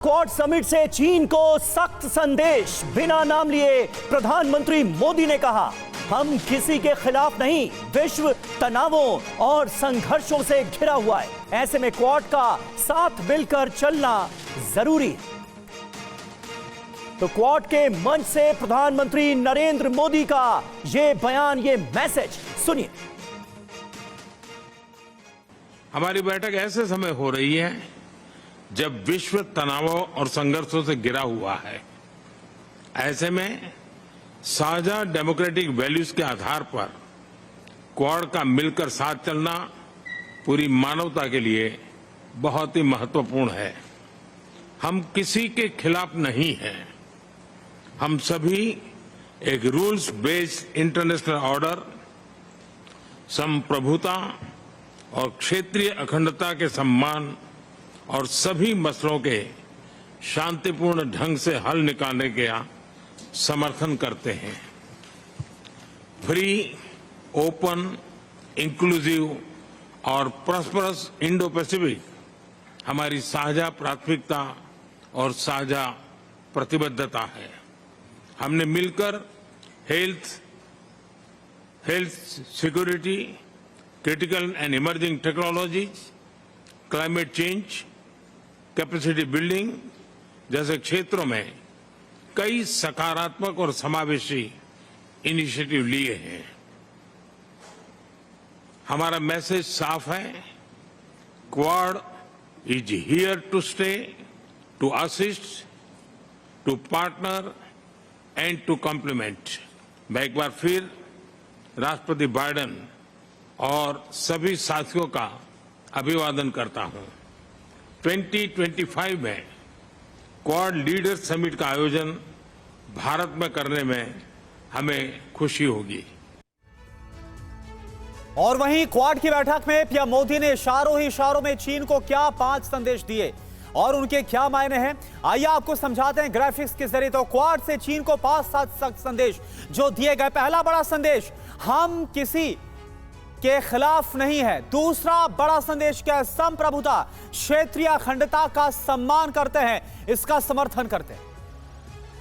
Quad summit से चीन को सख्त संदेश। बिना नाम लिए प्रधानमंत्री मोदी ने कहा, हम किसी के खिलाफ नहीं, विश्व तनावों और संघर्षों से घिरा हुआ है। ऐसे में क्वाड का साथ मिलकर चलना जरूरी है। तो क्वाड के मंच से प्रधानमंत्री नरेंद्र मोदी का यह बयान, ये मैसेज सुनिए। हमारी बैठक ऐसे समय हो रही है जब विश्व तनावों और संघर्षों से घिरा हुआ है। ऐसे में साझा डेमोक्रेटिक वैल्यूज के आधार पर क्वाड का मिलकर साथ चलना पूरी मानवता के लिए बहुत ही महत्वपूर्ण है। हम किसी के खिलाफ नहीं हैं। हम सभी एक रूल्स बेस्ड इंटरनेशनल ऑर्डर, संप्रभुता और क्षेत्रीय अखंडता के सम्मान और सभी मसलों के शांतिपूर्ण ढंग से हल निकालने का समर्थन करते हैं। फ्री, ओपन, इंक्लूसिव और प्रॉस्परस इंडो पैसिफिक हमारी साझा प्राथमिकता और साझा प्रतिबद्धता है। हमने मिलकर health security, critical and emerging technologies, climate change, capacity building जैसे क्षेत्रों में कई सकारात्मक और समावेशी इनिशिएटिव लिए हैं। हमारा मैसेज साफ है, Quad is here to stay, to assist, to partner and to complement. मैं एक बार फिर राष्ट्रपति बाइडेन और सभी साथियों का अभिवादन करता हूं। 2025 में क्वाड लीडर्स समिट का आयोजन भारत में करने में हमें खुशी होगी। और वहीं क्वाड की बैठक में पीएम मोदी ने इशारों में चीन को क्या 5 संदेश दिए और उनके क्या मायने हैं, आइए आपको समझाते हैं ग्राफिक्स के जरिए। तो क्वाड से चीन को 5 सख्त संदेश जो दिए गए। पहला बड़ा संदेश, हम किसी के खिलाफ नहीं है। दूसरा बड़ा संदेश क्या है, संप्रभुता, क्षेत्रीय अखंडता का सम्मान करते हैं, इसका समर्थन करते हैं।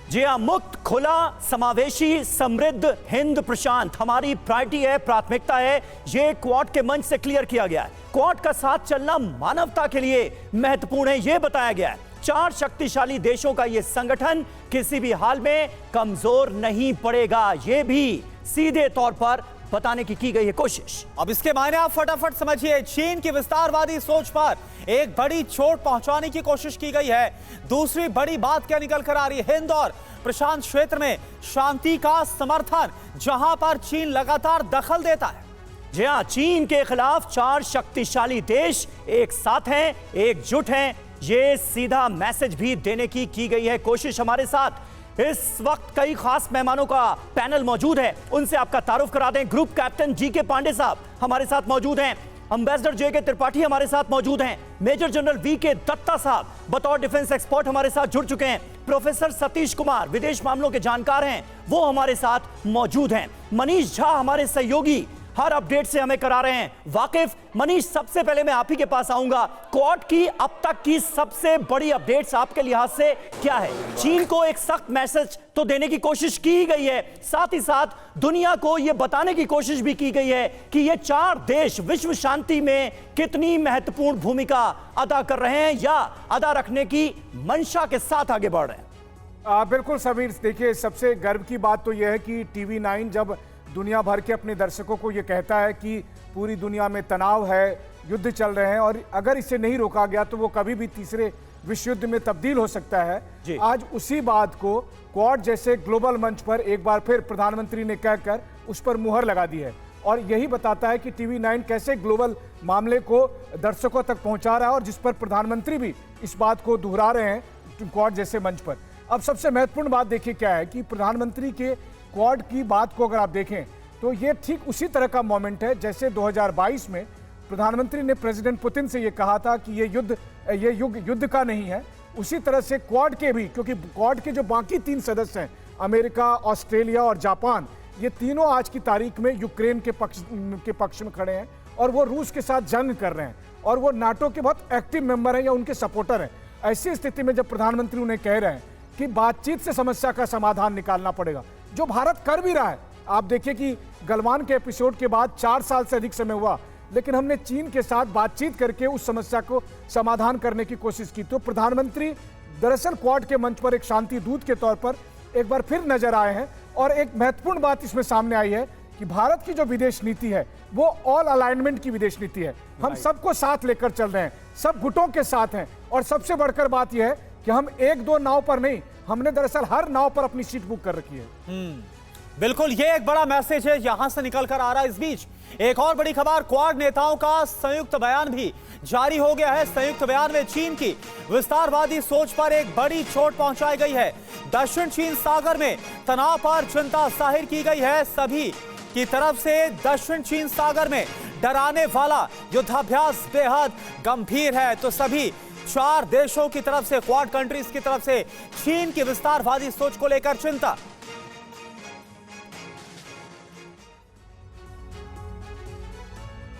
जी हां, मुक्त, खुला, समावेशी, समृद्ध हिंद प्रशांत हमारी प्रायोरिटी है, प्राथमिकता है। यह क्वाड के मंच से क्लियर किया गया है। क्वाड का साथ चलना मानवता के लिए महत्वपूर्ण है, यह बताया गया है। 4 शक्तिशाली देशों का यह संगठन किसी भी हाल में कमजोर नहीं पड़ेगा, यह भी सीधे तौर पर बताने की गई है कोशिश। अब इसके मायने आप फटाफट समझिए। चीन की विस्तारवादी सोच पर एक बड़ी चोट पहुंचाने की कोशिश की गई है। दूसरी बड़ी बात क्या निकल कर आ रही है, हिंद और प्रशांत क्षेत्र में शांति का समर्थन, जहां पर चीन लगातार दखल देता है। जी हां, चीन के खिलाफ 4 शक्तिशाली देश एक साथ हैं, एकजुट हैं। यह सीधा मैसेज भी देने की गई है कोशिश। हमारे साथ इस वक्त कई खास मेहमानों का पैनल मौजूद है, उनसे आपका तारुफ करा दें। Group captain GK. पांडे साहब हमारे साथ मौजूद हैं, एम्बेसडर जे.के. त्रिपाठी हमारे साथ मौजूद हैं, मेजर जनरल वी.के. दत्ता साहब बतौर डिफेंस एक्सपर्ट हमारे साथ जुड़ चुके हैं, प्रोफेसर सतीश कुमार विदेश मामलों के जानकार हैं, वो हमारे साथ मौजूद हैं, मनीष झा हमारे सहयोगी हर अपडेट से हमें करा रहे हैं वाकिफ। मनीष, सबसे पहले मैं आप ही के पास आऊंगा। क्वाड की अब तक की सबसे बड़ी अपडेट्स आपके लिहाज से क्या है? चीन को एक सख्त मैसेज तो देने की कोशिश की गई है, साथ ही साथ दुनिया को यह बताने की कोशिश भी की गई है कि ये 4 देश विश्व शांति में कितनी महत्वपूर्ण भूमिका अदा कर रहे हैं या अदा रखने की मंशा के साथ आगे बढ़ रहे हैं। बिल्कुल समीर, देखिए सबसे गर्व की बात तो यह है कि टीवी 9 जब दुनिया भर के अपने दर्शकों को ये कहता है कि पूरी दुनिया में तनाव है, युद्ध चल रहे हैं और अगर इसे नहीं रोका गया तो वो कभी भी तीसरे विश्व युद्ध में तब्दील हो सकता है। आज उसी बात को क्वाड जैसे ग्लोबल मंच पर एक बार फिर प्रधानमंत्री ने कहकर उस पर मुहर लगा दी है और यही बताता है कि टीवी 9 कैसे ग्लोबल मामले को दर्शकों तक पहुंचा रहा है और जिस पर प्रधानमंत्री भी इस बात को दोहरा रहे हैं क्वाड जैसे मंच पर। अब सबसे महत्वपूर्ण बात देखिए क्या है कि प्रधानमंत्री के क्वाड की बात को अगर आप देखें तो ये ठीक उसी तरह का मोमेंट है जैसे 2022 में प्रधानमंत्री ने प्रेसिडेंट पुतिन से ये कहा था कि ये युद्ध का नहीं है। उसी तरह से क्वाड के भी, क्योंकि क्वाड के जो बाकी 3 सदस्य हैं, अमेरिका, ऑस्ट्रेलिया और जापान, ये तीनों आज की तारीख में यूक्रेन के पक्ष में खड़े हैं और वो रूस के साथ जंग कर रहे हैं और वो नाटो के बहुत एक्टिव मेंबर हैं या उनके सपोर्टर हैं। ऐसी स्थिति में जब प्रधानमंत्री उन्हें कह रहे हैं कि बातचीत से समस्या का समाधान निकालना पड़ेगा, जो भारत कर भी रहा है। आप देखिए कि गलवान के एपिसोड के बाद 4 साल से अधिक समय हुआ, लेकिन हमने चीन के साथ बातचीत करके उस समस्या को समाधान करने की कोशिश की। तो प्रधानमंत्री दरअसल क्वाड के मंच पर एक शांति दूत के तौर पर एक बार फिर नजर आए हैं। और एक महत्वपूर्ण बात इसमें सामने आई है कि भारत की जो विदेश नीति है वो ऑल अलाइनमेंट की विदेश नीति है। हम सबको साथ लेकर चल रहे हैं, सब गुटों के साथ हैं। और सबसे बढ़कर बात यह है कि हम 1-2 नाव पर नहीं, हमने दरअसल हर नाव पर अपनी सीट बुक कर रखी है। बिल्कुल, ये एक बड़ा मैसेज है यहां से निकल कर आ रहा है। इस बीच एक और बड़ी खबर, क्वाड नेताओं का संयुक्त बयान भी जारी हो गया है। संयुक्त बयान में चीन की विस्तारवादी सोच पर एक बड़ी चोट पहुंचाई गई है। दक्षिण चीन सागर में तनाव पर चिंता जाहिर की गई है। सभी की तरफ से दक्षिण चीन सागर में डराने वाला युद्धाभ्यास बेहद गंभीर है। तो सभी 4 देशों की तरफ से, क्वाड कंट्रीज की तरफ से चीन की विस्तारवादी सोच को लेकर चिंता।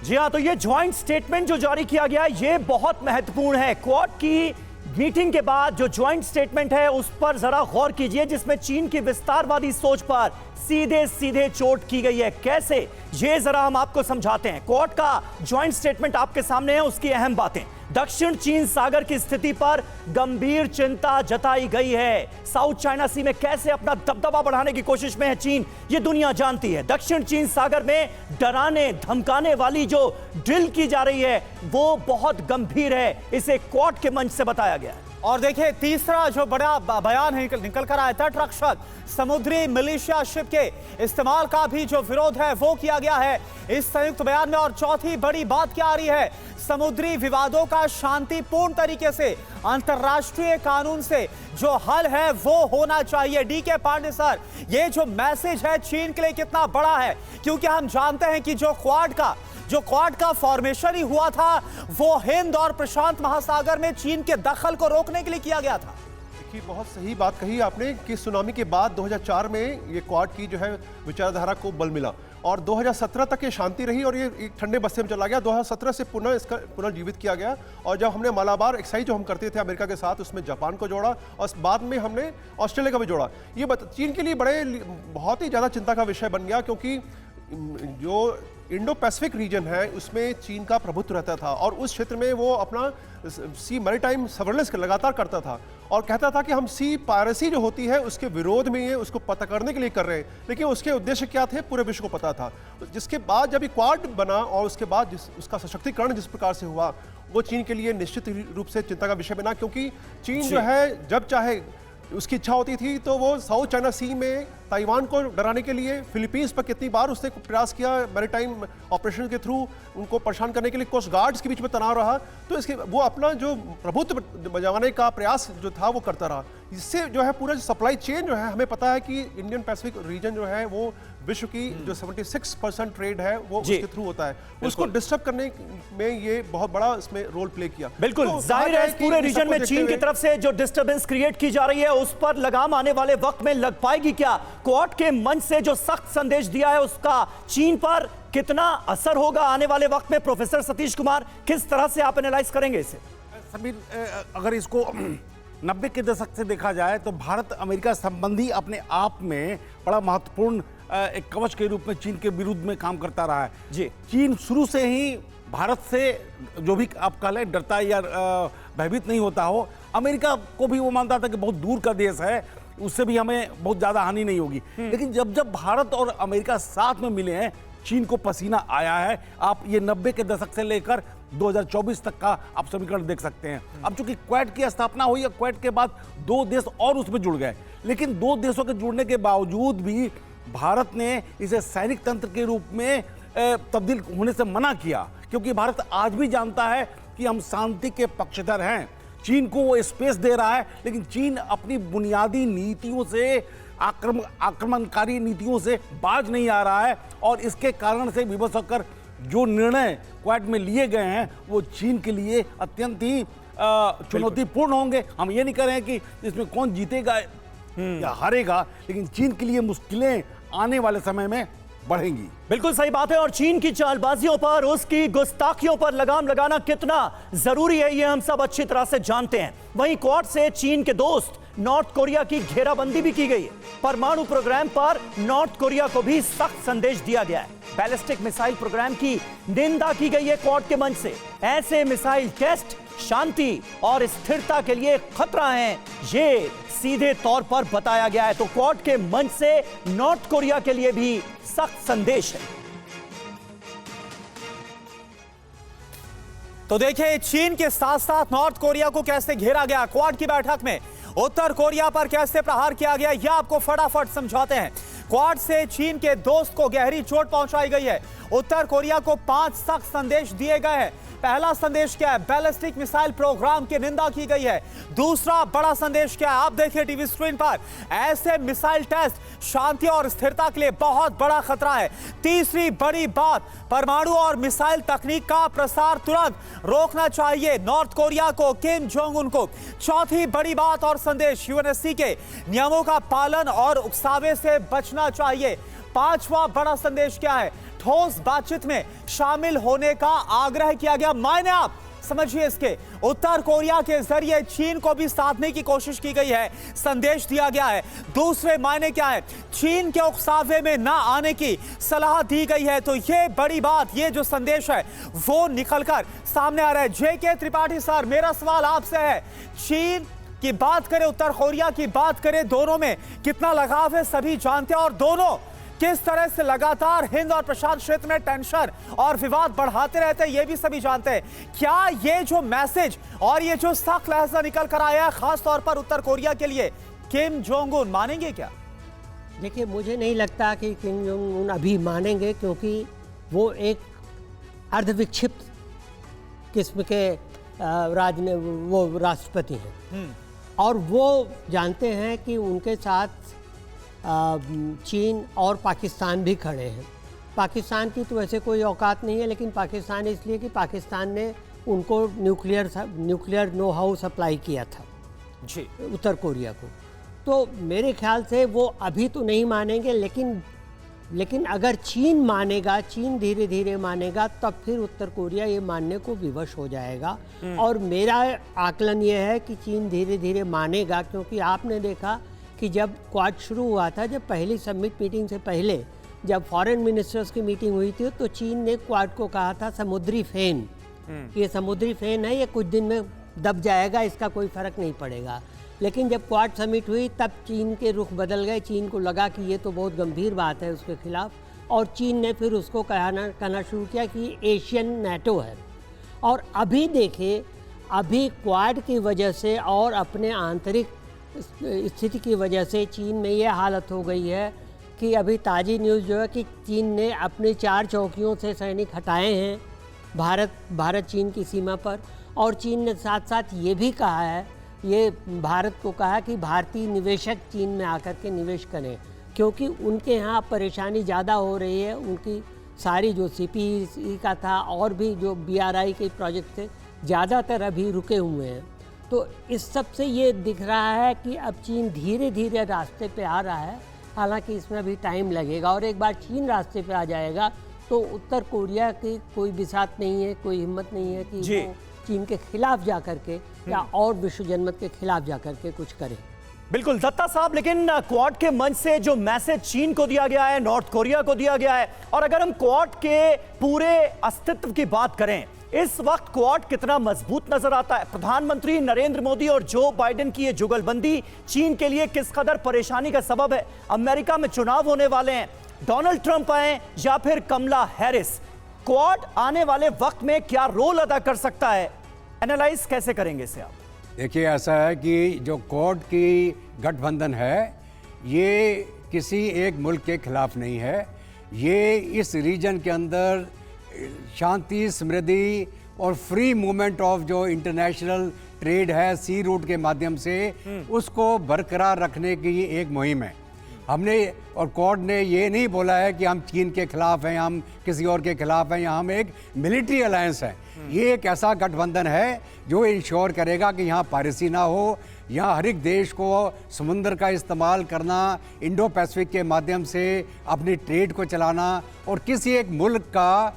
जी हां, तो ये ज्वाइंट स्टेटमेंट जो जारी किया गया है ये बहुत महत्वपूर्ण है। क्वाड की मीटिंग के बाद जो ज्वाइंट स्टेटमेंट है उस पर जरा गौर कीजिए, जिसमें चीन की विस्तारवादी सोच पर सीधे सीधे चोट की गई है। कैसे, ये जरा हम आपको समझाते हैं। क्वाड का ज्वाइंट स्टेटमेंट आपके सामने है, उसकी अहम बातें। दक्षिण चीन सागर की स्थिति पर गंभीर चिंता जताई गई है। साउथ चाइना सी में कैसे अपना दबदबा बढ़ाने की कोशिश में है चीन, ये दुनिया जानती है। दक्षिण चीन सागर में डराने धमकाने वाली जो ड्रिल की जा रही है वो बहुत गंभीर है, इसे क्वाड के मंच से बताया गया है। और देखिए, तीसरा जो बड़ा बयान है निकल कर आया, तटरक्षक समुद्री मिलिशिया शिप के इस्तेमाल का भी जो विरोध है वो किया गया है इस संयुक्त बयान में। और चौथी बड़ी बात क्या आ रही है, समुद्री विवादों का शांतिपूर्ण तरीके से अंतर्राष्ट्रीय कानून से जो हल है वो होना चाहिए। डीके पांडे सर, ये जो मैसेज है चीन के लिए कितना बड़ा है, क्योंकि हम जानते हैं कि जो क्वाड का फॉर्मेशन ही हुआ था वो हिंद और प्रशांत महासागर में चीन के दखल को रोकने के लिए किया गया था। देखिए, बहुत सही बात कही आपने कि सुनामी के बाद 2004 में ये क्वाड की जो है विचारधारा को बल मिला और 2017 तक ये शांति रही और ये एक ठंडे बस्ते में चला गया। 2017 से पुनः इसका पुनर्जीवित किया गया और जब हमने मालाबार एक्साइज जो हम करते थे अमेरिका के साथ, उसमें जापान को जोड़ा और बाद में हमने ऑस्ट्रेलिया का भी जोड़ा। ये चीन के लिए बहुत ही ज़्यादा चिंता का विषय बन गया, क्योंकि जो इंडो पैसिफिक रीजन है उसमें चीन का प्रभुत्व रहता था और उस क्षेत्र में वो अपना सी मैरीटाइम सर्वेलेंस लगातार करता था और कहता था कि हम सी पायरेसी जो होती है उसके विरोध में ये उसको पता करने के लिए कर रहे हैं, लेकिन उसके उद्देश्य क्या थे पूरे विश्व को पता था। जिसके बाद जब ये क्वाड बना और उसके बाद उसका सशक्तिकरण जिस प्रकार से हुआ वो चीन के लिए निश्चित रूप से चिंता का विषय बना, क्योंकि चीन जो है जब चाहे उसकी इच्छा होती थी तो वो साउथ चाइना सी में ताइवान को डराने के लिए फिलीपींस पर कितनी बार उसने प्रयास किया, मैरीटाइम ऑपरेशन के थ्रू उनको परेशान करने के लिए कोस्ट गार्ड्स के बीच में तनाव रहा, तो इसके वो अपना जो प्रभुत्व बजाने का प्रयास जो था वो करता रहा। इससे जो है पूरा सप्लाई चेन जो है, हमें पता है कि इंडियन पैसिफिक रीजन जो है वो विश्व की जो 76% ट्रेड है वो उसके थ्रू होता है, उसको डिस्टर्ब करने में ये बहुत बड़ा इसमें रोल प्ले किया। बिल्कुल, तो जाहिर है इस पूरे रीजन में चीन की तरफ से जो डिस्टर्बेंस क्रिएट की जा रही है उस पर लगाम आने वाले वक्त में लग पाएगी क्या? क्वाड के मंच से जो सख्त संदेश दिया है उसका चीन पर कितना असर होगा आने वाले वक्त में? प्रोफेसर सतीश कुमार, किस तरह से आप एनालाइज करेंगे इसे? समीर, अगर इसको 90 के दशक से देखा जाए तो भारत अमेरिका संबंधी अपने आप में बड़ा महत्वपूर्ण एक कवच के रूप में चीन के विरुद्ध में काम करता रहा है। जी, चीन शुरू से ही भारत से जो भी आप कह लें डरता या भयभीत नहीं होता हो। अमेरिका को भी वो मानता था कि बहुत दूर का देश है, उससे भी हमें बहुत ज़्यादा हानि नहीं होगी। लेकिन जब जब भारत और अमेरिका साथ में मिले हैं चीन को पसीना आया है। आप ये 90 के दशक से लेकर 2024 तक का आप समीकरण देख सकते हैं। अब चूंकि क्वाड की स्थापना हुई है, क्वाड के बाद 2 देश और उसमें जुड़ गए, लेकिन 2 देशों के जुड़ने के बावजूद भी भारत ने इसे सैनिक तंत्र के रूप में तब्दील होने से मना किया, क्योंकि भारत आज भी जानता है कि हम शांति के पक्षधर हैं। चीन को वो स्पेस दे रहा है, लेकिन चीन अपनी बुनियादी नीतियों से आक्रमणकारी नीतियों से बाज नहीं आ रहा है और इसके कारण से विवश होकर जो निर्णय क्वाड में लिए गए हैं वो चीन के लिए अत्यंत ही चुनौतीपूर्ण होंगे। हम ये नहीं कह रहे हैं कि इसमें कौन जीतेगा या हारेगा, लेकिन चीन के लिए मुश्किलें आने वाले समय में बढ़ेंगी। बिल्कुल सही बात है। और चीन की चालबाजियों पर, उसकी गुस्ताखियों पर लगाम लगाना कितना जरूरी है, ये हम सब अच्छी तरह से जानते हैं। वहीं क्वाड से चीन के दोस्त नॉर्थ कोरिया की घेराबंदी भी की गई है। परमाणु प्रोग्राम पर नॉर्थ कोरिया को भी सख्त संदेश दिया गया है। बैलिस्टिक मिसाइल प्रोग्राम की निंदा की गई है क्वाड के मंच से। ऐसे मिसाइल टेस्ट शांति और स्थिरता के लिए खतरा है, ये सीधे तौर पर बताया गया है। तो क्वाड के मंच से नॉर्थ कोरिया के लिए भी सख्त संदेश है। तो देखिए, चीन के साथ साथ नॉर्थ कोरिया को कैसे घेरा गया। क्वाड की बैठक में उत्तर कोरिया पर कैसे प्रहार किया गया, यह आपको फटाफट समझाते हैं। क्वाड से चीन के दोस्त को गहरी चोट पहुंचाई गई है। उत्तर कोरिया को 5 सख्त संदेश दिए गए हैं। पहला संदेश क्या है? बैलिस्टिक मिसाइल प्रोग्राम की निंदा की गई है। दूसरा बड़ा संदेश क्या है? आप देखिए टीवी स्क्रीन पर, ऐसे मिसाइल टेस्ट शांति और स्थिरता के लिए बहुत बड़ा खतरा है। तीसरी बड़ी बात, परमाणु और मिसाइल तकनीक का प्रसार तुरंत रोकना चाहिए नॉर्थ कोरिया को, किम जोंग उन को। चौथी बड़ी बात और संदेश, यूएनएससी के नियमों का पालन और उकसावे से बचना चाहिए। पांचवा बड़ा संदेश क्या है? ठोस बातचीत में शामिल होने का आग्रह किया गया। मायने आप समझिए इसके, उत्तर कोरिया के जरिए चीन को भी साधने की कोशिश की गई है, संदेश दिया गया है। दूसरे मायने क्या है? चीन के उकसावे में ना आने की सलाह दी गई है। तो ये बड़ी बात, ये जो संदेश है वो निकलकर सामने आ रहा है। जेके त्रिपाठी सर, मेरा सवाल आपसे है, चीन की बात करें, उत्तर कोरिया की बात करें, दोनों में कितना लगाव है सभी जानते हैं, और दोनों किस तरह से लगातार हिंद और प्रशांत क्षेत्र में टेंशन और विवाद बढ़ाते रहते हैं, ये भी सभी जानते हैं। क्या ये जो मैसेज और ये जो सख्त लहजा निकल कर आया है खास तौर पर उत्तर कोरिया के लिए, किम जोंग उन मानेंगे क्या? देखिए, मुझे नहीं लगता कि किम जोंग उन अभी मानेंगे, क्योंकि वो एक अर्धविक्षिप्त किस्म के राष्ट्रपति हैं और वो जानते हैं कि उनके साथ चीन और पाकिस्तान भी खड़े हैं। पाकिस्तान की तो वैसे कोई औकात नहीं है, लेकिन पाकिस्तान इसलिए कि पाकिस्तान ने उनको न्यूक्लियर नो हाउ सप्लाई किया था जी उत्तर कोरिया को। तो मेरे ख्याल से वो अभी तो नहीं मानेंगे, लेकिन अगर चीन मानेगा, चीन धीरे धीरे मानेगा, तब फिर उत्तर कोरिया ये मानने को विवश हो जाएगा। और मेरा आकलन ये है कि चीन धीरे धीरे मानेगा, क्योंकि आपने देखा कि जब क्वाड शुरू हुआ था, जब पहली समिट मीटिंग से पहले जब फॉरेन मिनिस्टर्स की मीटिंग हुई थी, तो चीन ने क्वाड को कहा था समुद्री फेन, ये समुद्री फेन है, ये कुछ दिन में दब जाएगा, इसका कोई फर्क नहीं पड़ेगा। लेकिन जब क्वाड समिट हुई तब चीन के रुख बदल गए। चीन को लगा कि ये तो बहुत गंभीर बात है उसके खिलाफ, और चीन ने फिर उसको कहना शुरू किया कि एशियन नेटो है। और अभी देखिए, अभी क्वाड की वजह से और अपने आंतरिक स्थिति की वजह से चीन में ये हालत हो गई है कि अभी ताज़ी न्यूज़ जो है कि चीन ने अपनी 4 चौकियों से सैनिक हटाए हैं भारत चीन की सीमा पर। और चीन ने साथ साथ ये भी कहा है, ये भारत को कहा कि भारतीय निवेशक चीन में आकर के निवेश करें, क्योंकि उनके यहाँ परेशानी ज़्यादा हो रही है। उनकी सारी जो CPEC का था और भी जो BRI के प्रोजेक्ट थे, ज़्यादातर अभी रुके हुए हैं। तो इस सब से ये दिख रहा है कि अब चीन धीरे धीरे रास्ते पे आ रहा है, हालांकि इसमें अभी टाइम लगेगा। और एक बार चीन रास्ते पे आ जाएगा तो उत्तर कोरिया की कोई बिसात नहीं है, कोई हिम्मत नहीं है कि वो चीन के खिलाफ जा कर के या और विश्व जनमत के खिलाफ जा कर के कुछ करे। बिल्कुल दत्ता साहब, लेकिन क्वाड के मंच से जो मैसेज चीन को दिया गया है, नॉर्थ कोरिया को दिया गया है, और अगर हम क्वाड के पूरे अस्तित्व की बात करें, इस वक्त क्वाड कितना मजबूत नजर आता है? प्रधानमंत्री नरेंद्र मोदी और जो बाइडेन की ये जुगलबंदी चीन के लिए किस कदर परेशानी का सबब है? अमेरिका में चुनाव होने वाले हैं, डोनाल्ड ट्रंप आए या फिर कमला हैरिस, क्वाड आने वाले वक्त में क्या रोल अदा कर सकता है? एनालाइज कैसे करेंगे इसे आप? देखिए, ऐसा है कि जो क्वाड की गठबंधन है, ये किसी एक मुल्क के खिलाफ नहीं है। ये इस रीजन के अंदर शांति, समृद्धि और फ्री मूवमेंट ऑफ जो इंटरनेशनल ट्रेड है सी रूट के माध्यम से, उसको बरकरार रखने की एक मुहिम है। हमने और क्वाड ने ये नहीं बोला है कि हम चीन के खिलाफ हैं, हम किसी और के खिलाफ हैं, यहाँ हम एक मिलिट्री अलायंस है। ये एक ऐसा गठबंधन है जो इंश्योर करेगा कि यहाँ पायरेसी ना हो, यहाँ हर एक देश को समुद्र का इस्तेमाल करना, इंडो पैसिफिक के माध्यम से अपनी ट्रेड को चलाना और किसी एक मुल्क का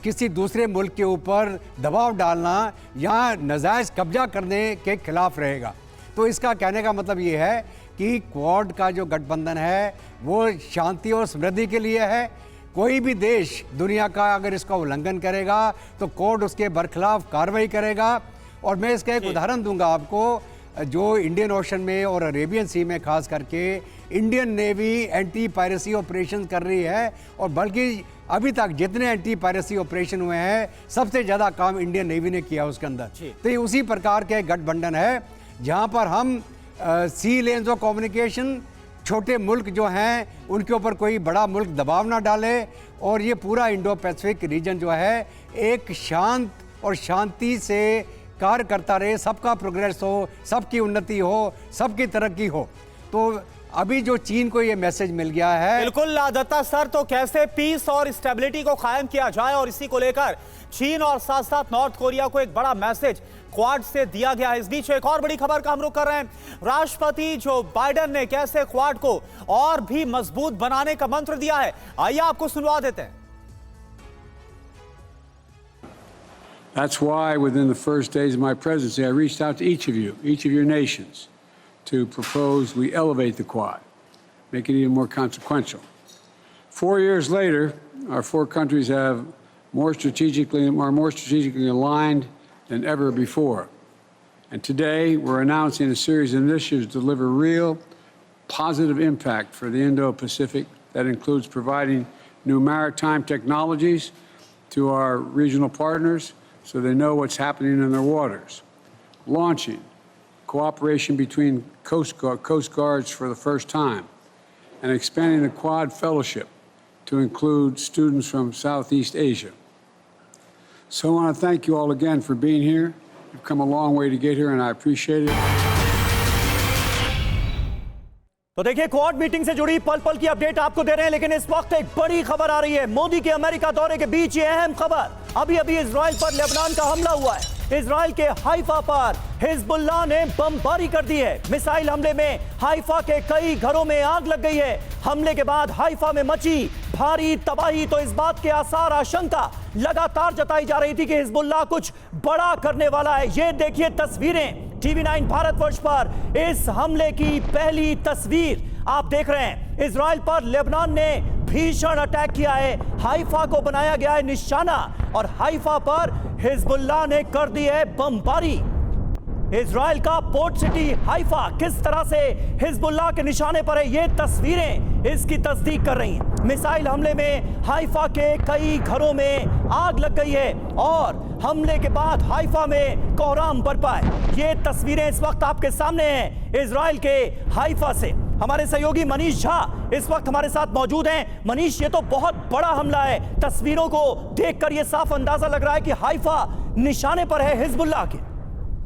किसी दूसरे मुल्क के ऊपर दबाव डालना या नाजायज़ कब्जा करने के खिलाफ रहेगा। तो इसका कहने का मतलब ये है कि क्वाड का जो गठबंधन है वो शांति और समृद्धि के लिए है। कोई भी देश दुनिया का अगर इसका उल्लंघन करेगा तो क्वाड उसके बरखिलाफ कार्रवाई करेगा। और मैं इसका एक उदाहरण दूंगा आपको, जो इंडियन ओशन में और अरेबियन सी में खास करके Indian navy anti piracy operation कर रही है, और बल्कि अभी तक जितने एंटी पायरेसी ऑपरेशन हुए हैं सबसे ज़्यादा काम इंडियन नेवी ने किया उसके अंदर। तो ये उसी प्रकार के गठबंधन है जहाँ पर हम सी लेन्स ऑफ कम्युनिकेशन, छोटे मुल्क जो हैं उनके ऊपर कोई बड़ा मुल्क दबाव ना डाले, और ये पूरा इंडो पैसिफिक रीजन जो है एक शांत और शांति से कार्य करता रहे, सबका प्रोग्रेस हो, सबकी उन्नति हो, सबकी तरक्की हो। तो अभी जो चीन को ये मैसेज मिल गया है, बिल्कुल दत्ता सर, तो कैसे पीस और स्टेबिलिटी को कायम किया जाए, और इसी को लेकर चीन और साथ साथ नॉर्थ कोरिया को एक बड़ा मैसेज क्वाड से दिया गया है। इस बीच एक और बड़ी खबर का हम रुख कर रहे हैं। राष्ट्रपति जो बाइडेन ने कैसे क्वाड को और भी मजबूत बनाने का मंत्र दिया है, आइए आपको सुनवा देते हैं। That's why within the first days of my presidency, I reached out to each of you, each of your nations, to propose we elevate the Quad, make it even more consequential. 4 years later, our four countries are more strategically aligned than ever before. And today, we're announcing a series of initiatives to deliver real positive impact for the Indo-Pacific. That includes providing new maritime technologies to our regional partners so they know what's happening in their waters, launching cooperation between coast guards for the first time, and expanding the Quad Fellowship to include students from Southeast Asia. So I want to thank you all again for being here. You've come a long way to get here, and I appreciate it. तो देखिए, quad meeting से जुड़ी पल पल की update आपको दे रहे हैं, लेकिन इस वक्त एक बड़ी खबर आ रही है। मोदी के अमेरिका दौरे के बीच ये अहम खबर, अभी अभी इजराइल पर लेबनान का हमला हुआ है। इजराइल के हाइफा पर हिजबुल्लाह ने बमबारी कर दी है। मिसाइल हमले में हाइफा के कई घरों में आग लग गई है। हमले के बाद हाइफा में मची भारी तबाही, तो इस बात के आसार, आशंका लगातार जताई जा रही थी कि हिजबुल्लाह कुछ बड़ा करने वाला है। ये देखिए तस्वीरें TV9 भारतवर्ष पर इस हमले की पहली तस्वीर आप देख रहे हैं। इजराइल पर लेबनान ने भीषण अटैक किया है, हाइफा को बनाया गया है निशाना, और हाइफा पर हिजबुल्लाह ने कर दी है बमबारी। इजराइल का पोर्ट सिटी हाइफा किस तरह से हिजबुल्लाह के निशाने पर है, ये तस्वीरें इसकी तस्दीक कर रही हैं। मिसाइल हमले में हाइफा के कई घरों में आग लग गई है, और हमले के बाद हाइफा में कोहराम बरपा है। ये तस्वीरें इस वक्त आपके सामने हैं इजराइल के हाइफा से। हमारे सहयोगी मनीष झा इस वक्त हमारे साथ मौजूद हैं। मनीष, ये तो बहुत बड़ा हमला है, तस्वीरों को देखकर ये साफ अंदाजा लग रहा है कि हाइफा निशाने पर है हिजबुल्लाह के।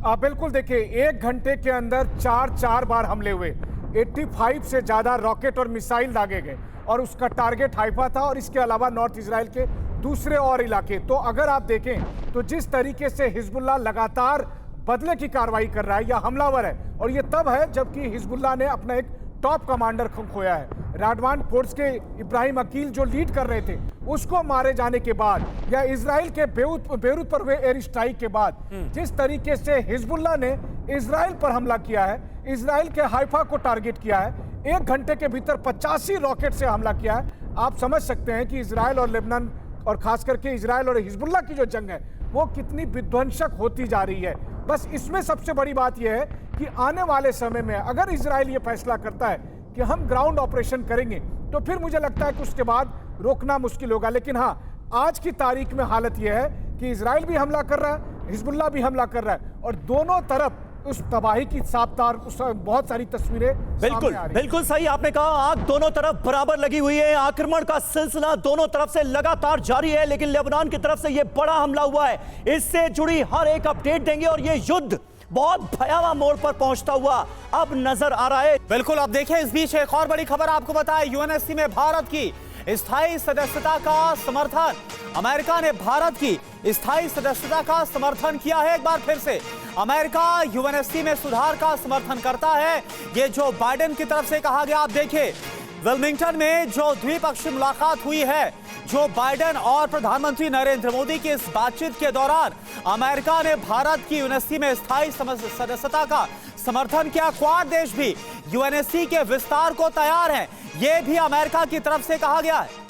आप बिल्कुल देखिए, 1 घंटे के अंदर 4 बार हमले हुए, 85 से ज्यादा रॉकेट और मिसाइल दागे गए, और उसका टारगेट हाइफा था, और इसके अलावा नॉर्थ इजराइल के दूसरे और इलाके। तो अगर आप देखें तो जिस तरीके से हिजबुल्लाह लगातार बदले की कार्रवाई कर रहा है या हमलावर है, और ये तब है जबकि हिजबुल्लाह ने अपना एक टॉप कमांडर खोया है। राडवान फोर्स के इब्राहिम अकील जो लीड कर रहे थे, उसको मारे जाने के बाद, या इजराइल के बेरूत पर हुए एयर स्ट्राइक के बाद, जिस तरीके से हिजबुल्लाह ने इजराइल पर हमला किया है, इजराइल के हाइफा को टारगेट किया है, 1 घंटे के भीतर 85 रॉकेट से हमला किया है, आप समझ सकते हैं कि इजराइल और लेबनान, और खास करके इजराइल और हिजबुल्लाह की जो जंग है वो कितनी विध्वंसक होती जा रही है। बस इसमें सबसे बड़ी बात यह है कि आने वाले समय में अगर इजराइल ये फैसला करता है कि हम ग्राउंड ऑपरेशन करेंगे, तो फिर मुझे लगता है कि उसके बाद रोकना मुश्किल होगा। लेकिन हाँ, आज की तारीख में हालत यह है कि इजराइल भी हमला कर रहा है, हिजबुल्लाह भी हमला कर रहा है, और दोनों तरफ उस तबाही की साफ-तार बहुत सारी तस्वीरें बिल्कुल सही आपने कहा। आग दोनों तरफ बराबर लगी हुई है, आक्रमण का सिलसिला दोनों तरफ से लगातार जारी है, लेकिन लेबनान की तरफ से यह बड़ा हमला हुआ है। इससे जुड़ी हर एक अपडेट देंगे, और यह युद्ध बहुत भयावह मोड़ पर पहुंचता हुआ अब नजर आ रहा है। बिल्कुल, अब देखिए इस बीच एक और बड़ी खबर आपको बताएं, यूएनएससी में भारत की स्थायी सदस्यता का समर्थन। अमेरिका ने भारत की स्थायी सदस्यता का समर्थन किया है। एक बार फिर से अमेरिका यूएनएससी में सुधार का समर्थन करता है। ये जो बाइडेन की तरफ से कहा गया, आप देखिए विल्मिंगटन में जो द्विपक्षीय मुलाकात हुई है, जो बाइडेन और प्रधानमंत्री नरेंद्र मोदी की इस बातचीत के दौरान अमेरिका ने भारत की यूएनएससी में स्थायी सदस्यता का समर्थन किया। क्वाड देश भी यूएनएससी के विस्तार को तैयार हैं, यह भी अमेरिका की तरफ से कहा गया है।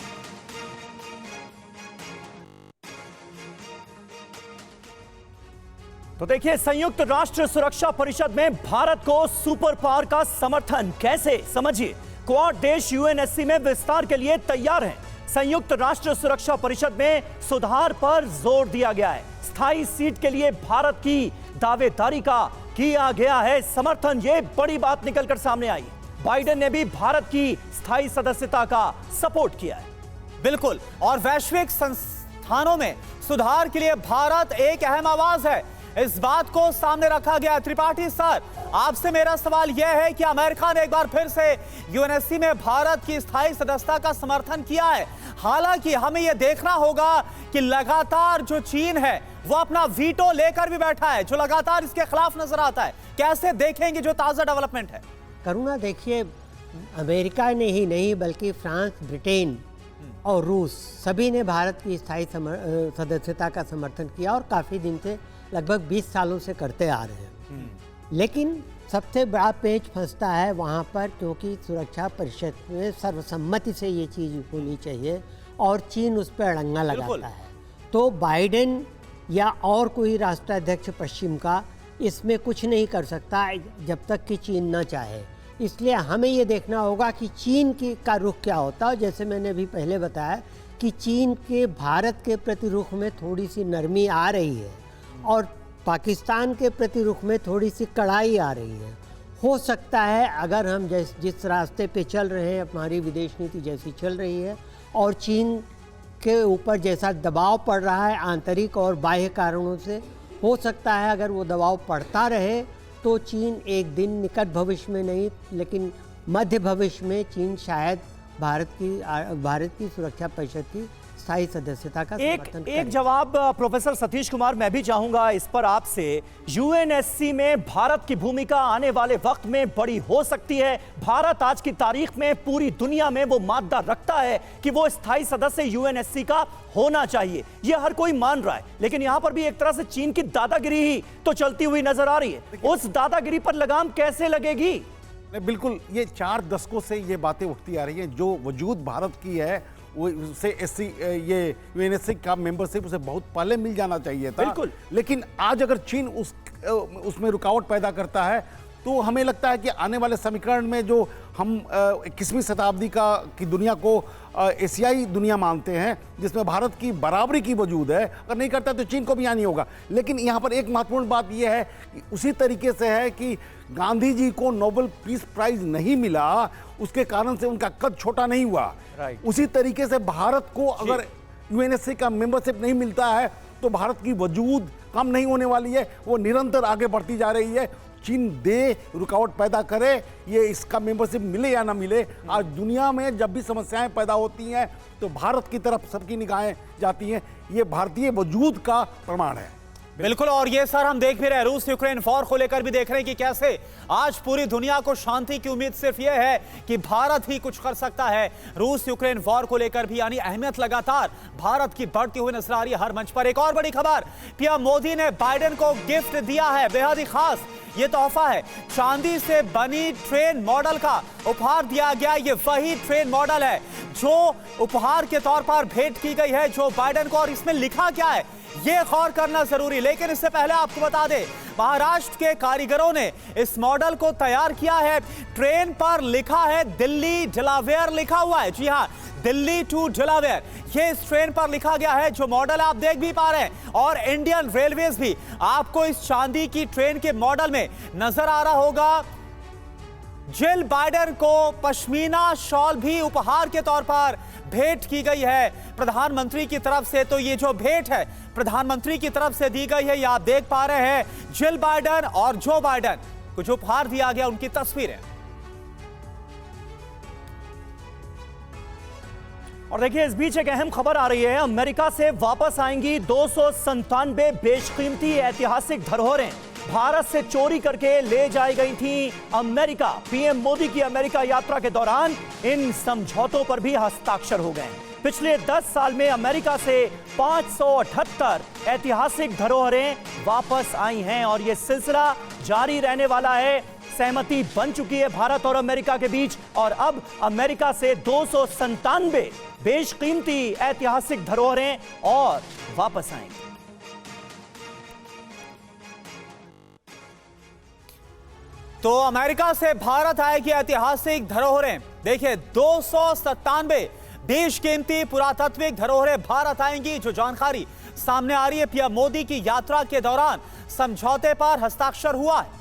तो देखिए, संयुक्त राष्ट्र सुरक्षा परिषद में भारत को सुपर पावर का समर्थन कैसे, समझिए। क्वाड देश यूएनएससी में विस्तार के लिए तैयार हैं। संयुक्त राष्ट्र सुरक्षा परिषद में सुधार पर जोर दिया गया है। स्थायी सीट के लिए भारत की दावेदारी का किया गया है समर्थन। यह बड़ी बात निकलकर सामने आई। बाइडेन ने भी भारत की स्थायी सदस्यता का सपोर्ट किया है। बिल्कुल, और वैश्विक संस्थानों में सुधार के लिए भारत एक अहम आवाज है, इस बात को सामने रखा गया। त्रिपाठी सर, आपसे मेरा सवाल यह है कि अमेरिका ने एक बार फिर से यूएनएससी में भारत की स्थायी सदस्यता का समर्थन किया है। हालांकि हमें यह देखना होगा कि लगातार जो चीन है वो अपना वीटो लेकर भी बैठा है, जो लगातार इसके खिलाफ नजर आता है। कैसे देखेंगे जो ताजा डेवलपमेंट है? करुणा, देखिए, अमेरिका ने ही नहीं बल्कि फ्रांस, ब्रिटेन और रूस सभी ने भारत की स्थायी सदस्यता का समर्थन किया और काफ़ी दिन से, लगभग 20 सालों से करते आ रहे हैं। लेकिन सबसे बड़ा पेच फंसता है वहाँ पर, क्योंकि सुरक्षा परिषद में सर्वसम्मति से ये चीज़ होनी चाहिए और चीन उस पर अड़ंगा लगाता है। तो बाइडेन या और कोई राष्ट्राध्यक्ष पश्चिम का इसमें कुछ नहीं कर सकता जब तक कि चीन न चाहे। इसलिए हमें ये देखना होगा कि चीन का रुख क्या होता है। जैसे मैंने अभी पहले बताया कि चीन के भारत के प्रति रुख में थोड़ी सी नरमी आ रही है और पाकिस्तान के प्रति रुख में थोड़ी सी कड़ाई आ रही है। हो सकता है अगर हम जिस रास्ते पे चल रहे हैं, हमारी विदेश नीति जैसी चल रही है और चीन के ऊपर जैसा दबाव पड़ रहा है आंतरिक और बाह्य कारणों से, हो सकता है अगर वो दबाव पड़ता रहे तो चीन एक दिन, निकट भविष्य में नहीं लेकिन मध्य भविष्य में, चीन शायद भारत की सुरक्षा परिषद की स्थायी सदस्यता का समर्थन करे। एक जवाब प्रोफेसर सतीश कुमार मैं भी चाहूंगा इस पर आपसे। यूएनएससी में भारत की भूमिका आने वाले वक्त में बड़ी हो सकती है। भारत आज की तारीख में पूरी दुनिया में वो मादा रखता है कि वो स्थायी सदस्य यूएनएससी का होना चाहिए, ये हर कोई मान रहा है। लेकिन यहां पर भी एक तरह से चीन की दादागिरी ही तो चलती हुई नजर आ रही है। उस दादागिरी पर लगाम कैसे लगेगी? बिल्कुल, ये 4 दशकों से ये बातें उठती आ रही हैं। जो वजूद भारत की है वो उसे ये यूएनएससी का मेंबरशिप उसे बहुत पहले मिल जाना चाहिए था। बिल्कुल। लेकिन आज अगर चीन उसमें रुकावट पैदा करता है तो हमें लगता है कि आने वाले समीकरण में जो हम 21वीं शताब्दी की दुनिया को एशियाई दुनिया मानते हैं, जिसमें भारत की बराबरी की वजूद है, अगर नहीं करता तो चीन को भी आनी होगा। लेकिन यहाँ पर एक महत्वपूर्ण बात यह है कि उसी तरीके से है कि गांधी जी को नोबेल पीस प्राइज नहीं मिला, उसके कारण से उनका कद छोटा नहीं हुआ। उसी तरीके से भारत को अगर यूएनएससी का मेंबरशिप नहीं मिलता है तो भारत की वजूद कम नहीं होने वाली है, वो निरंतर आगे बढ़ती जा रही है। चीन दे, रुकावट पैदा करे, ये इसका मेंबरशिप मिले या ना मिले, आज दुनिया में जब भी समस्याएं पैदा होती हैं तो भारत की तरफ सबकी निगाहें जाती हैं। ये भारतीय वजूद का प्रमाण है। बिल्कुल, और ये सर हम देख भी रहे हैं, रूस यूक्रेन वॉर को लेकर भी देख रहे हैं कि कैसे आज पूरी दुनिया को शांति की उम्मीद सिर्फ ये है कि भारत ही कुछ कर सकता है। रूस यूक्रेन वॉर को लेकर भी यानी अहमियत लगातार भारत की बढ़ती हुई नजर आ रही है हर मंच पर। एक और बड़ी खबर, पीएम मोदी ने बाइडेन को गिफ्ट दिया है, बेहद ही खास ये तोहफा है। चांदी से बनी ट्रेन मॉडल का उपहार दिया गया। ये वही ट्रेन मॉडल है जो उपहार के तौर पर भेंट की गई है जो बाइडेन को, और इसमें लिखा क्या है ये गौर करना जरूरी। लेकिन इससे पहले आपको बता दें, महाराष्ट्र के कारीगरों ने इस मॉडल को तैयार किया है। ट्रेन पर लिखा है दिल्ली डेलावेयर लिखा हुआ है। जी हां, दिल्ली टू डेलावेयर, ये इस ट्रेन पर लिखा गया है। जो मॉडल आप देख भी पा रहे हैं, और इंडियन रेलवेज भी आपको इस चांदी की ट्रेन के मॉडल में नजर आ रहा होगा। जिल बाइडेन को पश्मीना शॉल भी उपहार के तौर पर भेंट की गई है प्रधानमंत्री की तरफ से। तो ये जो भेंट है प्रधानमंत्री की तरफ से दी गई है, ये आप देख पा रहे हैं। जिल बाइडेन और जो बाइडेन को जो उपहार दिया गया, उनकी तस्वीरें। और देखिए, इस बीच एक अहम खबर आ रही है। अमेरिका से वापस आएंगी 297 बेशकीमती ऐतिहासिक धरोहरें। भारत से चोरी करके ले जाई गई थी अमेरिका। पीएम मोदी की अमेरिका यात्रा के दौरान इन समझौतों पर भी हस्ताक्षर हो गए। पिछले 10 साल में अमेरिका से 578 ऐतिहासिक धरोहरें वापस आई हैं और यह सिलसिला जारी रहने वाला है। सहमति बन चुकी है भारत और अमेरिका के बीच और अब अमेरिका से 297 बेशकीमती ऐतिहासिक धरोहरें और वापस आएंगी। तो अमेरिका से भारत आएगी ऐतिहासिक धरोहरें। देखिए, 297 बेशकीमती पुरातात्विक धरोहरें भारत आएंगी। जो जानकारी सामने आ रही है, पीएम मोदी की यात्रा के दौरान समझौते पर हस्ताक्षर हुआ है।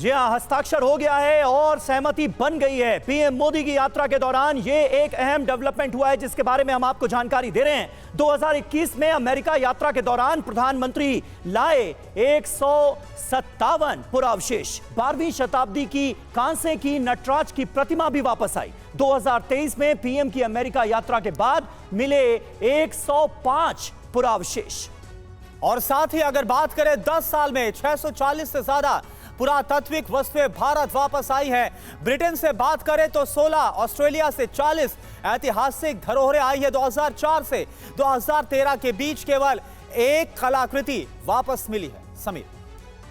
जी हां, हस्ताक्षर हो गया है और सहमति बन गई है। पीएम मोदी की यात्रा के दौरान ये एक अहम डेवलपमेंट हुआ है जिसके बारे में हम आपको जानकारी दे रहे हैं। 2021 में अमेरिका यात्रा के दौरान प्रधानमंत्री लाए 157 पुरावशेष। 12वीं शताब्दी की कांसे की नटराज की प्रतिमा भी वापस आई। 2023 में पीएम की अमेरिका यात्रा के बाद मिले 105 पुरावशेष। और साथ ही अगर बात करें 10 साल में 640 से ज्यादा पुरातात्विक वस्तुएं भारत वापस आई हैं। ब्रिटेन से बात करें तो 16, ऑस्ट्रेलिया से 40 ऐतिहासिक धरोहरें आई है। 2004 से 2013 के बीच केवल एक कलाकृति वापस मिली है। समीर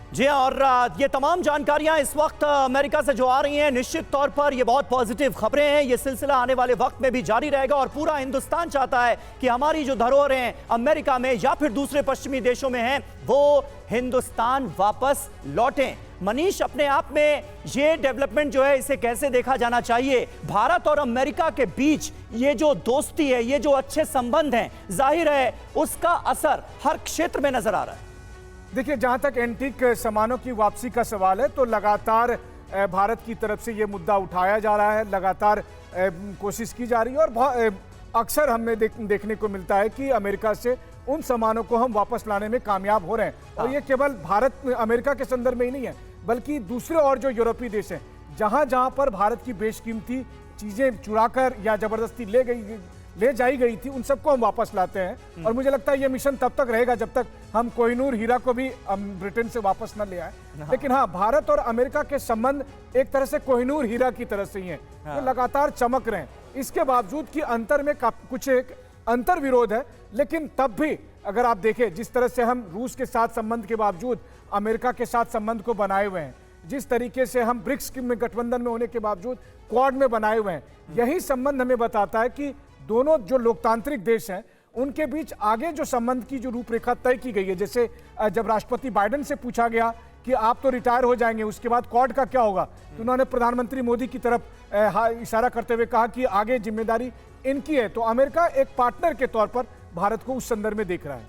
जी, और ये तमाम जानकारियां इस वक्त अमेरिका से जो आ रही हैं, निश्चित तौर पर ये बहुत पॉजिटिव खबरें हैं। ये सिलसिला आने वाले वक्त में भी जारी रहेगा और पूरा हिंदुस्तान चाहता है कि हमारी जो धरोहरें अमेरिका में या फिर दूसरे पश्चिमी देशों में हैं, वो हिंदुस्तान वापस लौटें। मनीष, अपने आप में ये डेवलपमेंट जो है, इसे कैसे देखा जाना चाहिए? भारत और अमेरिका के बीच ये जो दोस्ती है, ये जो अच्छे संबंध हैं, जाहिर है उसका असर हर क्षेत्र में नजर आ रहा है। देखिए, जहां तक एंटीक सामानों की वापसी का सवाल है तो लगातार भारत की तरफ से ये मुद्दा उठाया जा रहा है, लगातार कोशिश की जा रही है और अक्सर हमें देखने को मिलता है कि अमेरिका से उन सामानों को हम वापस लाने में कामयाब हो रहे हैं। और ये केवल भारत अमेरिका के संदर्भ में ही नहीं है, बल्कि दूसरे और जो यूरोपीय देश हैं, जहां जहां पर भारत की बेशकीमती चीजें चुराकर या जबरदस्ती ले जाई गई थी, उन सबको हम वापस लाते हैं। और मुझे लगता है ये मिशन तब तक रहेगा जब तक हम कोहिनूर हीरा को भी ब्रिटेन से वापस न ले आए। लेकिन हाँ, भारत और अमेरिका के संबंध एक तरह से कोहिनूर हीरा की तरह से ही हैं, तो लगातार चमक रहे हैं। इसके बावजूद कि अंतर में कुछ एक अंतर विरोध है, लेकिन तब भी अगर आप देखें जिस तरह से हम रूस के साथ संबंध के बावजूद अमेरिका के साथ संबंध को बनाए हुए हैं, जिस तरीके से हम ब्रिक्स में गठबंधन में होने के बावजूद क्वाड में बनाए हुए हैं, यही संबंध हमें बताता है कि दोनों जो लोकतांत्रिक देश हैं उनके बीच आगे जो संबंध की जो रूपरेखा तय की गई है। जैसे जब राष्ट्रपति बाइडेन से पूछा गया कि आप तो रिटायर हो जाएंगे, उसके बाद क्वाड का क्या होगा, तो उन्होंने प्रधानमंत्री मोदी की तरफ इशारा करते हुए कहा कि आगे जिम्मेदारी इनकी है। तो अमेरिका एक पार्टनर के तौर पर भारत को उस संदर्भ में देख रहा है।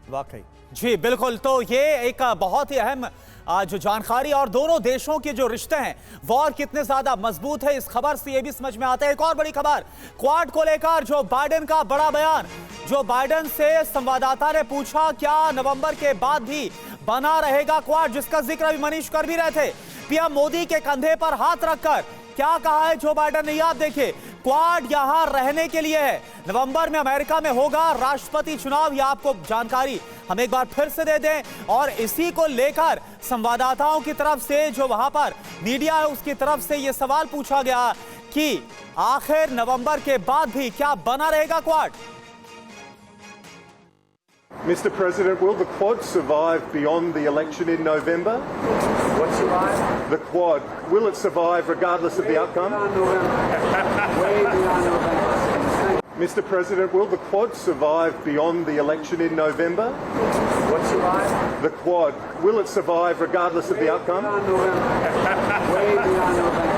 वाकई जी बिल्कुल। तो ये एक बहुत ही अहम जो जानकारी और दोनों देशों के जो रिश्ते हैं वो और कितने ज्यादा मजबूत है, इस खबर से ये भी समझ में आता है। एक और बड़ी खबर क्वाड को लेकर जो बाइडेन का बड़ा बयान। जो बाइडेन से संवाददाता ने पूछा क्या नवंबर के बाद भी बना रहेगा क्वाड, जिसका जिक्र अभी मनीष कर भी रहे थे। पीएम मोदी के कंधे पर हाथ रखकर क्या कहा है जो बाइडेन ने, याद देखिए। क्वाड यहां रहने के लिए है। नवंबर में अमेरिका में होगा राष्ट्रपति चुनाव, यह आपको जानकारी हम एक बार फिर से दे दें। और इसी को लेकर संवाददाताओं की तरफ से, जो वहां पर मीडिया है उसकी तरफ से यह सवाल पूछा गया कि आखिर नवंबर के बाद भी क्या बना रहेगा quad. Mr. President, will the Quad survive beyond the election in November? What survive? The Quad. Will it survive regardless of the outcome? Way beyond November. Mr. President, will the Quad survive beyond the election in November? What survive? The Quad. Will it survive regardless of the outcome? Way beyond November.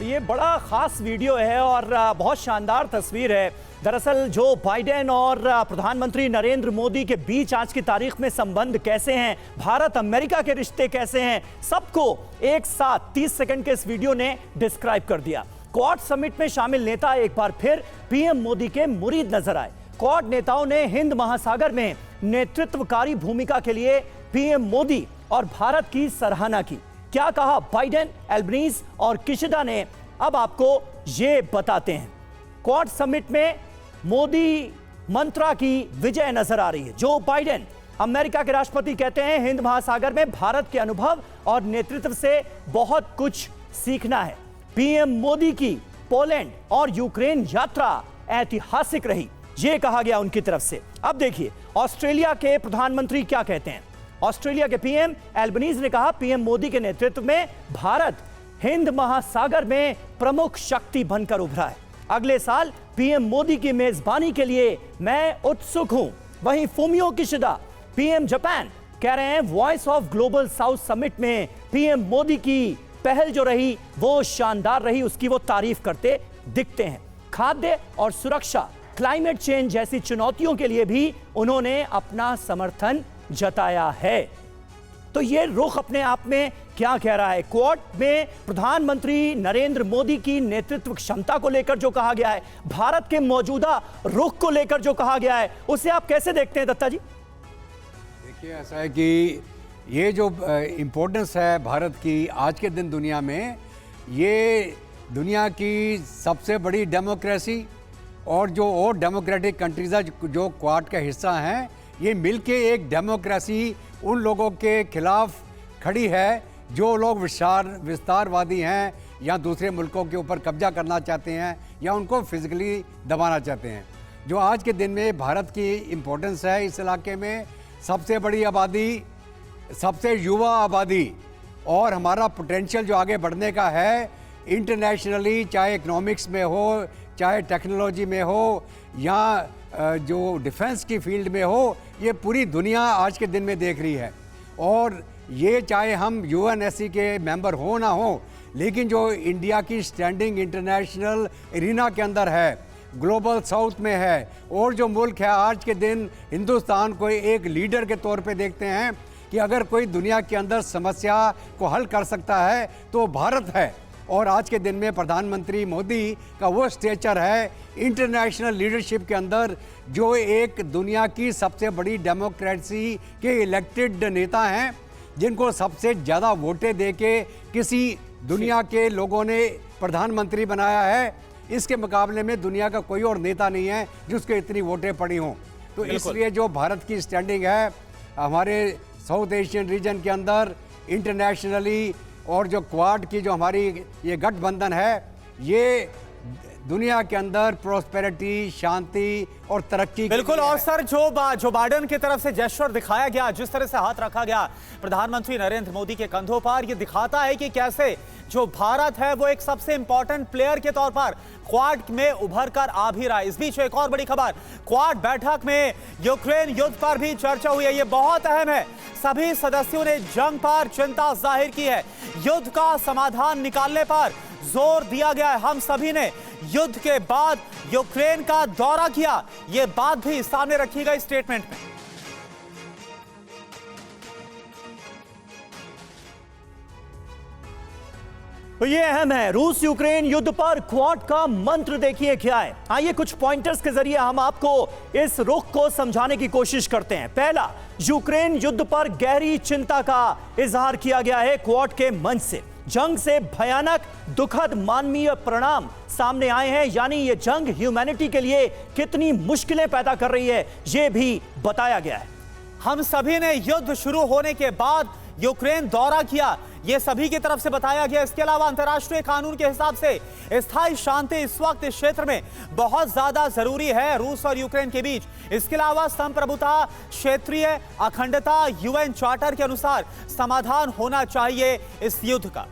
ये बड़ा खास video है और बहुत शानदार तस्वीर है। दरअसल जो बाइडेन और प्रधानमंत्री नरेंद्र मोदी के बीच आज की तारीख में संबंध कैसे हैं, भारत अमेरिका के रिश्ते कैसे हैं, सबको एक साथ 30 सेकंड के इस वीडियो ने डिस्क्राइब कर दिया। क्वाड समिट में शामिल नेता एक बार फिर पीएम मोदी के मुरीद नजर आए। क्वाड नेताओं ने हिंद महासागर में नेतृत्वकारी भूमिका के लिए पीएम मोदी और भारत की सराहना की। क्या कहा बाइडेन, एल्बनीज और किशिदा ने, अब आपको ये बताते हैं। क्वाड समिट में मोदी मंत्रा की विजय नजर आ रही है। जो बाइडेन अमेरिका के राष्ट्रपति कहते हैं हिंद महासागर में भारत के अनुभव और नेतृत्व से बहुत कुछ सीखना है। पीएम मोदी की पोलैंड और यूक्रेन यात्रा ऐतिहासिक रही, यह कहा गया उनकी तरफ से। अब देखिए ऑस्ट्रेलिया के प्रधानमंत्री क्या कहते हैं। ऑस्ट्रेलिया के पीएम एल्बनीज ने कहा पीएम मोदी के नेतृत्व में भारत हिंद महासागर में प्रमुख शक्ति बनकर उभरा है। अगले साल पीएम मोदी की मेजबानी के लिए मैं उत्सुक हूं। वहीं फुमियो किशिदा पीएम जापान कह रहे हैं voice of global south summit में पीएम मोदी की पहल जो रही वो शानदार रही, उसकी वो तारीफ करते दिखते हैं। खाद्य और सुरक्षा, क्लाइमेट चेंज जैसी चुनौतियों के लिए भी उन्होंने अपना समर्थन जताया है। तो ये रुख अपने आप में क्या कह रहा है? क्वाड में प्रधानमंत्री नरेंद्र मोदी की नेतृत्व क्षमता को लेकर जो कहा गया है, भारत के मौजूदा रुख को लेकर जो कहा गया है, उसे आप कैसे देखते हैं दत्ता जी? देखिए, ऐसा है कि ये जो इम्पोर्टेंस है भारत की आज के दिन दुनिया में, ये दुनिया की सबसे बड़ी डेमोक्रेसी और डेमोक्रेटिक कंट्रीज जो क्वाड का हिस्सा हैं, ये मिलके एक डेमोक्रेसी उन लोगों के खिलाफ खड़ी है जो लोग विस्तारवादी हैं या दूसरे मुल्कों के ऊपर कब्जा करना चाहते हैं या उनको फिजिकली दबाना चाहते हैं। जो आज के दिन में भारत की इम्पोर्टेंस है इस इलाके में, सबसे बड़ी आबादी, सबसे युवा आबादी और हमारा पोटेंशियल जो आगे बढ़ने का है इंटरनेशनली, चाहे इकोनॉमिक्स में हो, चाहे टेक्नोलॉजी में हो या जो डिफेंस की फील्ड में हो, ये पूरी दुनिया आज के दिन में देख रही है। और ये चाहे हम यूएनएससी के मेंबर हो ना हो, लेकिन जो इंडिया की स्टैंडिंग इंटरनेशनल एरिना के अंदर है, ग्लोबल साउथ में है, और जो मुल्क है आज के दिन हिंदुस्तान को एक लीडर के तौर पे देखते हैं कि अगर कोई दुनिया के अंदर समस्या को हल कर सकता है तो भारत है। और आज के दिन में प्रधानमंत्री मोदी का वो स्टेचर है इंटरनेशनल लीडरशिप के अंदर, जो एक दुनिया की सबसे बड़ी डेमोक्रेसी के इलेक्टेड नेता हैं, जिनको सबसे ज़्यादा वोटें देके किसी दुनिया के लोगों ने प्रधानमंत्री बनाया है। इसके मुकाबले में दुनिया का कोई और नेता नहीं है जिसके इतनी वोटें पड़ी हों। तो इसलिए जो भारत की स्टैंडिंग है हमारे साउथ एशियन रीजन के अंदर इंटरनेशनली, और जो क्वाड की जो हमारी ये गठबंधन है, ये दुनिया के अंदर प्रोस्पेरिटी, शांति और तरक्की। बिल्कुल। और सर जो बाइडेन की तरफ से जेस्चर दिखाया गया, जिस तरह से हाथ रखा गया प्रधानमंत्री नरेंद्र मोदी के कंधों पर, ये दिखाता है कि कैसे जो भारत है वो एक सबसे इंपॉर्टेंट प्लेयर के तौर पर क्वाड में उभर कर आ भी रहा है। इस बीच एक और बड़ी खबर, क्वाड बैठक में यूक्रेन युद्ध पर भी चर्चा हुई है। ये बहुत अहम है। सभी सदस्यों ने जंग पर चिंता जाहिर की है। युद्ध का समाधान निकालने पर जोर दिया गया है। हम सभी ने युद्ध के बाद यूक्रेन का दौरा किया, यह बात भी सामने रखी गई स्टेटमेंट में। तो ये अहम है। रूस यूक्रेन युद्ध पर क्वाड का मंत्र देखिए क्या है। आइए कुछ पॉइंटर्स के जरिए हम आपको इस रुख को समझाने की कोशिश करते हैं। पहला, यूक्रेन युद्ध पर गहरी चिंता का इजहार किया गया है क्वाड के मंच से। जंग से भयानक दुखद मानवीय परिणाम सामने आए हैं, यानी ये जंग ह्यूमैनिटी के लिए कितनी मुश्किलें पैदा कर रही है ये भी बताया गया है। हम सभी ने युद्ध शुरू होने के बाद यूक्रेन दौरा किया, यह सभी की तरफ से बताया गया। इसके अलावा अंतर्राष्ट्रीय कानून के हिसाब से स्थायी शांति इस वक्त इस क्षेत्र में बहुत ज्यादा जरूरी है रूस और यूक्रेन के बीच। इसके अलावा संप्रभुता, क्षेत्रीय अखंडता, यूएन चार्टर के अनुसार समाधान होना चाहिए इस युद्ध का।